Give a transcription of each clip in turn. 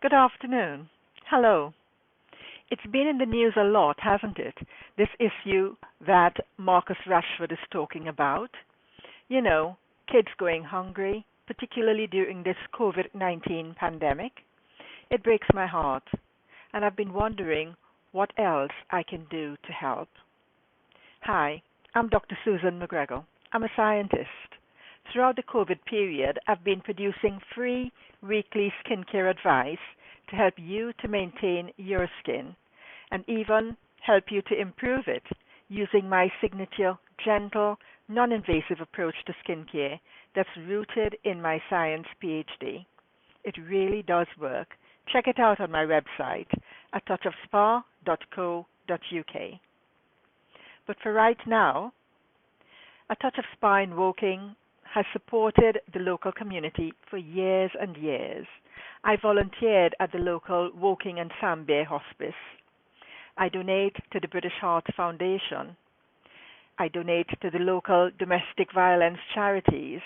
Good afternoon. Hello. It's been in the news a lot, hasn't it? This issue that Marcus Rashford is talking about. You know, kids going hungry, particularly during this COVID-19 pandemic. It breaks my heart, and I've been wondering what else I can do to help. Hi, I'm Dr. Susan McGregor. I'm a scientist. Throughout the COVID period, I've been producing free weekly skincare advice to help you to maintain your skin and even help you to improve it using my signature gentle, non-invasive approach to skincare that's rooted in my science PhD. It really does work. Check it out on my website at touchofspa.co.uk. But for right now, A Touch of Spa in Woking has supported the local community for years and years. I volunteered at the local Woking and Sambay Hospice. I donate to the British Heart Foundation. I donate to the local domestic violence charities.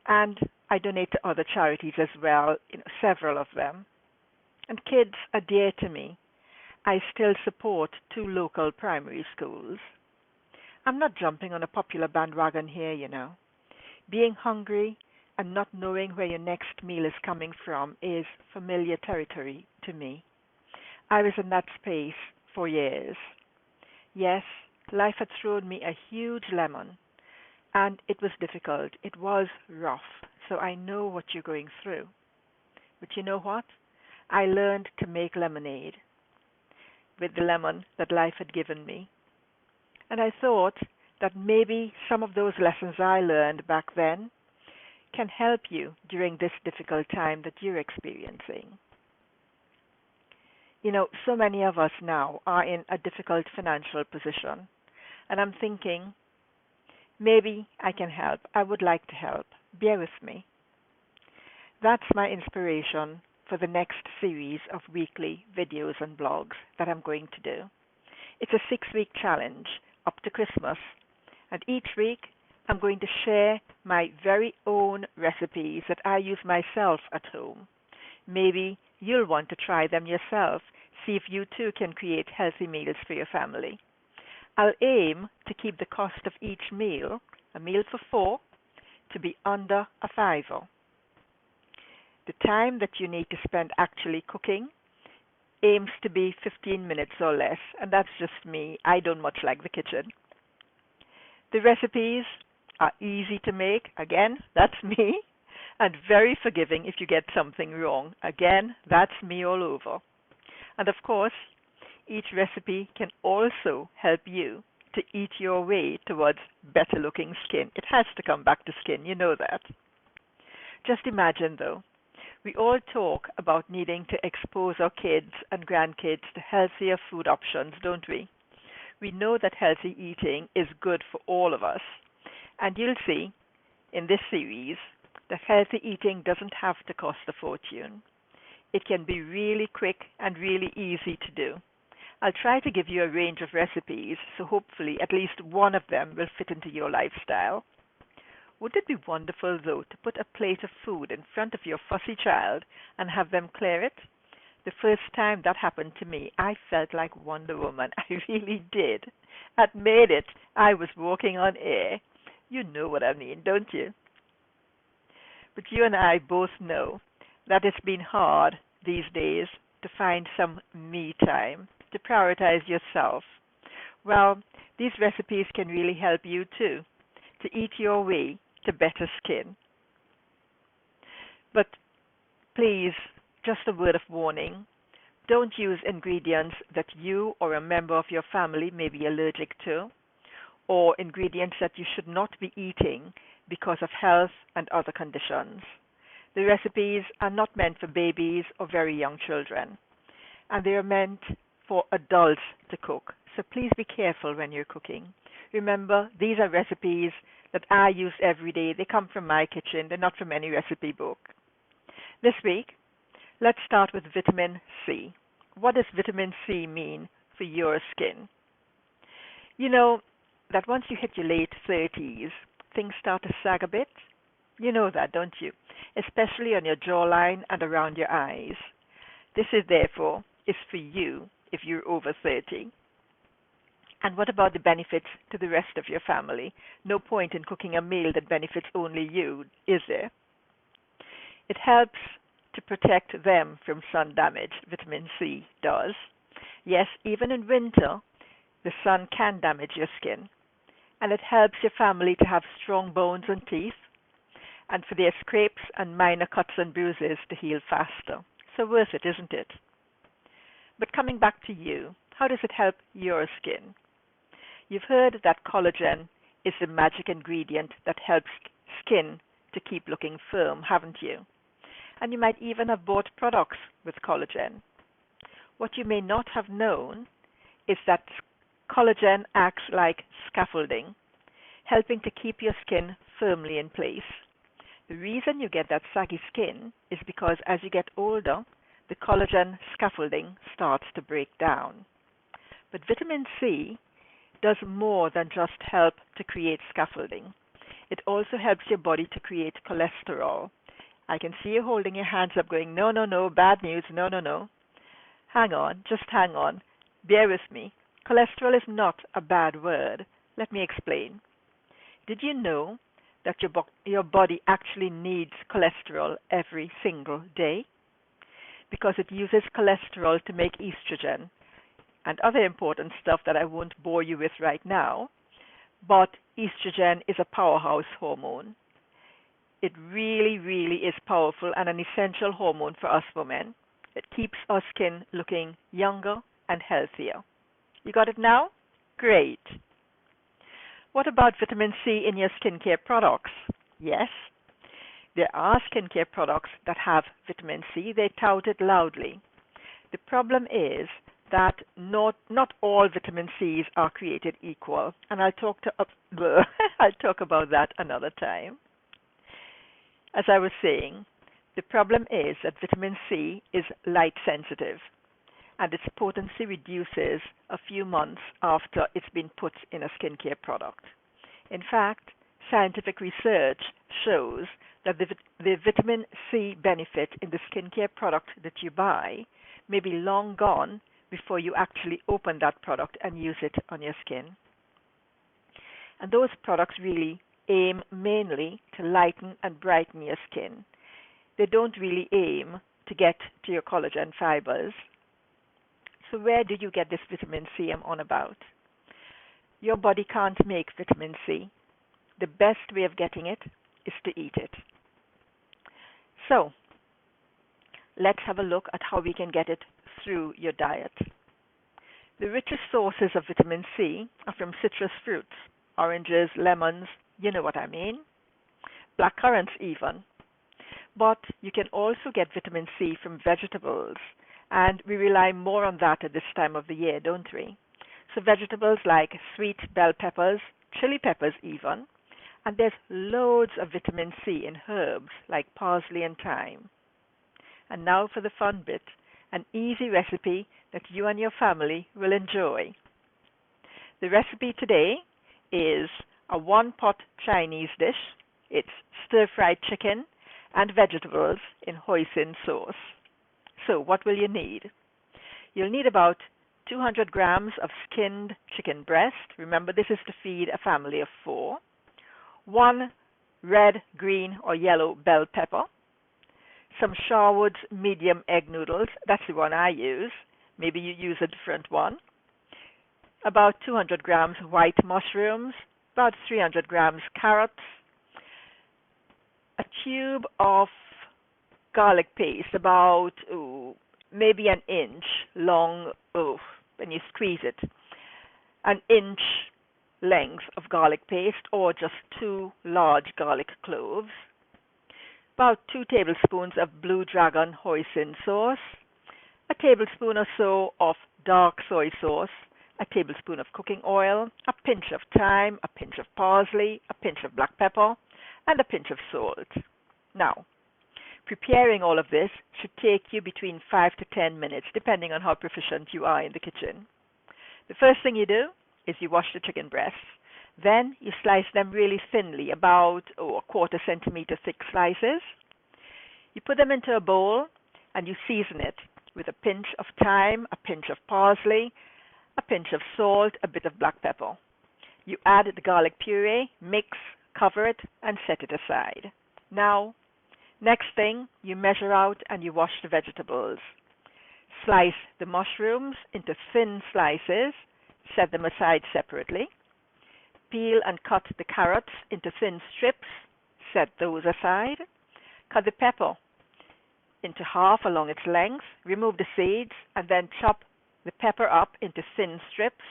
And I donate to other charities as well, several of them. And kids are dear to me. I still support two local primary schools. I'm not jumping on a popular bandwagon here. Being hungry and not knowing where your next meal is coming from is familiar territory to me. I was in that space for years. Yes, life had thrown me a huge lemon, and it was difficult. It was rough, so I know what you're going through. But you know what? I learned to make lemonade with the lemon that life had given me. And I thought that maybe some of those lessons I learned back then can help you during this difficult time that you're experiencing. So many of us now are in a difficult financial position, and I'm thinking, maybe I can help. I would like to help. Bear with me. That's my inspiration for the next series of weekly videos and blogs that I'm going to do. It's a 6-week challenge up to Christmas, and each week I'm going to share my very own recipes that I use myself at home. Maybe you'll want to try them yourself, see if you too can create healthy meals for your family. I'll aim to keep the cost of each meal, a meal for 4, to be under a fiver. The time that you need to spend actually cooking aims to be 15 minutes or less, and that's just me. I don't much like the kitchen. The recipes are easy to make. Again, that's me. And very forgiving if you get something wrong. Again, that's me all over. And of course, each recipe can also help you to eat your way towards better looking skin. It has to come back to skin, you know that. Just imagine though, we all talk about needing to expose our kids and grandkids to healthier food options, don't we? We know that healthy eating is good for all of us. And you'll see in this series that healthy eating doesn't have to cost a fortune. It can be really quick and really easy to do. I'll try to give you a range of recipes, so hopefully at least one of them will fit into your lifestyle. Wouldn't it be wonderful, though, to put a plate of food in front of your fussy child and have them clear it? The first time that happened to me, I felt like Wonder Woman. I really did. Admit it, I was walking on air. You know what I mean, don't you? But you and I both know that it's been hard these days to find some me time, to prioritize yourself. Well, these recipes can really help you too, to eat your way to better skin. But please, just a word of warning, don't use ingredients that you or a member of your family may be allergic to, or ingredients that you should not be eating because of health and other conditions. The recipes are not meant for babies or very young children, and they are meant for adults to cook. So please be careful when you're cooking. Remember, these are recipes that I use every day. They come from my kitchen. They're not from any recipe book. This week, let's start with vitamin C. What does vitamin C mean for your skin? You know that once you hit your late 30s, things start to sag a bit. You know that, don't you? Especially on your jawline and around your eyes. This is therefore is for you if you're over 30. And what about the benefits to the rest of your family? No point in cooking a meal that benefits only you, is there? It helps to protect them from sun damage, vitamin C does. Yes, even in winter, the sun can damage your skin, and it helps your family to have strong bones and teeth, and for their scrapes and minor cuts and bruises to heal faster. So worth it, isn't it? But coming back to you, how does it help your skin? You've heard that collagen is the magic ingredient that helps skin to keep looking firm, haven't you? And you might even have bought products with collagen. What you may not have known is that collagen acts like scaffolding, helping to keep your skin firmly in place. The reason you get that saggy skin is because as you get older, the collagen scaffolding starts to break down. But vitamin C does more than just help to create scaffolding. It also helps your body to create cholesterol. I can see you holding your hands up going, no, no, no, bad news, no, no, no. Hang on, just hang on. Bear with me. Cholesterol is not a bad word. Let me explain. Did you know that your body actually needs cholesterol every single day? Because it uses cholesterol to make estrogen and other important stuff that I won't bore you with right now. But estrogen is a powerhouse hormone. It really, really is powerful and an essential hormone for us women. It keeps our skin looking younger and healthier. You got it now? Great. What about vitamin C in your skincare products? Yes, there are skincare products that have vitamin C. They tout it loudly. The problem is that not all vitamin Cs are created equal, and I'll talk about that another time. As I was saying, the problem is that vitamin C is light sensitive, and its potency reduces a few months after it's been put in a skincare product. In fact, scientific research shows that the vitamin C benefit in the skincare product that you buy may be long gone before you actually open that product and use it on your skin. And those products really aim mainly to lighten and brighten your skin. They don't really aim to get to your collagen fibers. So where do you get this vitamin C I'm on about? Your body can't make vitamin C. The best way of getting it is to eat it. So let's have a look at how we can get it through your diet. The richest sources of vitamin C are from citrus fruits, oranges, lemons, you know what I mean, blackcurrants even. But you can also get vitamin C from vegetables, and we rely more on that at this time of the year, don't we? So vegetables like sweet bell peppers, chili peppers even, and there's loads of vitamin C in herbs like parsley and thyme. And now for the fun bit, an easy recipe that you and your family will enjoy. The recipe today is a one-pot Chinese dish. It's stir-fried chicken and vegetables in hoisin sauce. So what will you need? You'll need about 200 grams of skinned chicken breast. Remember, this is to feed a family of 4. 1 red, green, or yellow bell pepper. Some Sharwood's medium egg noodles. That's the one I use. Maybe you use a different one. About 200 grams white mushrooms. About 300 grams carrots. A tube of garlic paste, about maybe an inch long, when you squeeze it, an inch length of garlic paste, or just 2 large garlic cloves, about 2 tablespoons of Blue Dragon hoisin sauce, a tablespoon or so of dark soy sauce, a tablespoon of cooking oil, a pinch of thyme, a pinch of parsley, a pinch of black pepper, and a pinch of salt. Now, preparing all of this should take you between 5 to 10 minutes, depending on how proficient you are in the kitchen. The first thing you do is you wash the chicken breasts. Then you slice them really thinly, about a quarter centimeter thick slices. You put them into a bowl and you season it with a pinch of thyme, a pinch of parsley, a pinch of salt, a bit of black pepper. You add the garlic puree, mix, cover it, and set it aside. Now, next thing, you measure out and you wash the vegetables. Slice the mushrooms into thin slices, set them aside separately. Peel and cut the carrots into thin strips, set those aside. Cut the pepper into half along its length, remove the seeds, and then chop the pepper up into thin strips,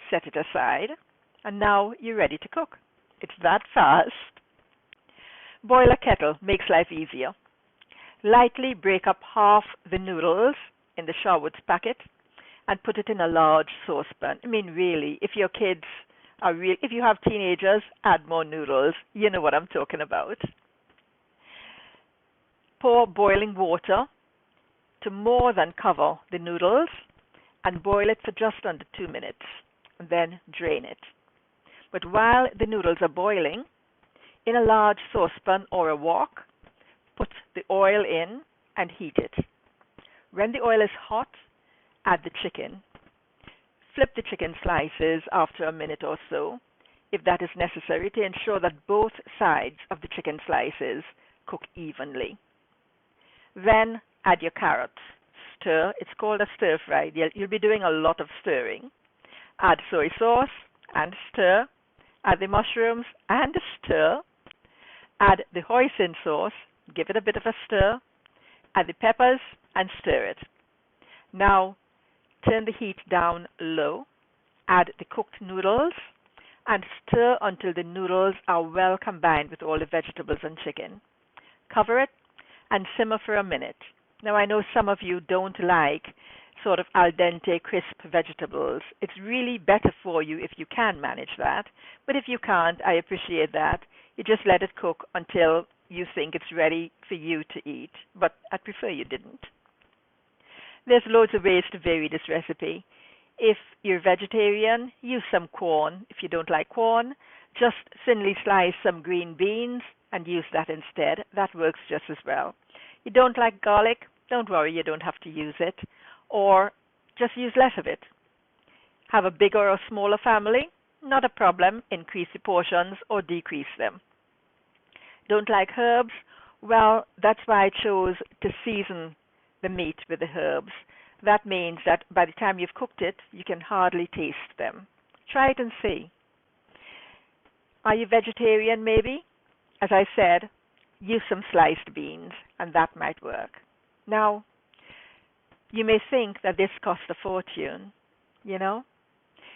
set it aside, and now you're ready to cook. It's that fast. Boil a kettle makes life easier. Lightly break up half the noodles in the Sharwood's packet and put it in a large saucepan. I mean, really, if your kids if you have teenagers, add more noodles. You know what I'm talking about. Pour boiling water to more than cover the noodles and boil it for just under 2 minutes, and then drain it. But while the noodles are boiling, in a large saucepan or a wok, put the oil in and heat it. When the oil is hot, add the chicken. Flip the chicken slices after a minute or so, if that is necessary, to ensure that both sides of the chicken slices cook evenly. Then add your carrots. Stir. It's called a stir fry. You'll be doing a lot of stirring. Add soy sauce and stir. Add the mushrooms and stir. Add the hoisin sauce. Give it a bit of a stir. Add the peppers and stir it. Now, turn the heat down low. Add the cooked noodles and stir until the noodles are well combined with all the vegetables and chicken. Cover it and simmer for a minute. Now, I know some of you don't like sort of al dente crisp vegetables. It's really better for you if you can manage that. But if you can't, I appreciate that. You just let it cook until you think it's ready for you to eat. But I'd prefer you didn't. There's loads of ways to vary this recipe. If you're vegetarian, use some corn. If you don't like corn, just thinly slice some green beans and use that instead. That works just as well. You don't like garlic? Don't worry, you don't have to use it. Or just use less of it. Have a bigger or smaller family? Not a problem. Increase the portions or decrease them. Don't like herbs? Well, that's why I chose to season the meat with the herbs. That means that by the time you've cooked it, you can hardly taste them. Try it and see. Are you vegetarian maybe? As I said, use some sliced beans and that might work. Now, you may think that this costs a fortune, you know?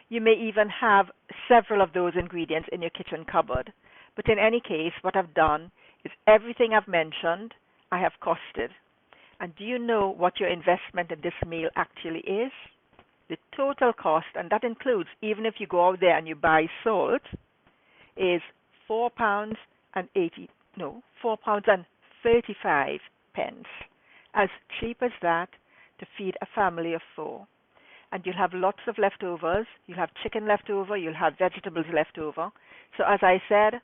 You may even have several of those ingredients in your kitchen cupboard. But in any case, what I've done is everything I've mentioned, I have costed. And do you know what your investment in this meal actually is? The total cost, and that includes even if you go out there and you buy salt, is £4.35. As cheap as that to feed a family of 4. And you'll have lots of leftovers. You'll have chicken left over. You'll have vegetables left over. So as I said,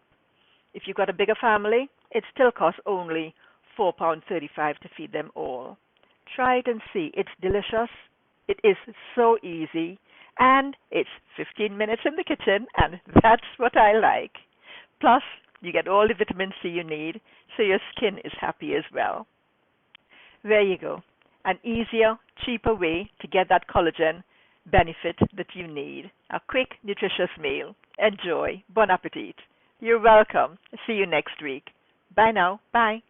if you've got a bigger family, it still costs only £4.35 to feed them all. Try it and see. It's delicious. It is so easy. And it's 15 minutes in the kitchen, and that's what I like. Plus, you get all the vitamin C you need, so your skin is happy as well. There you go. An easier, cheaper way to get that collagen benefit that you need. A quick, nutritious meal. Enjoy. Bon appetit. You're welcome. See you next week. Bye now. Bye.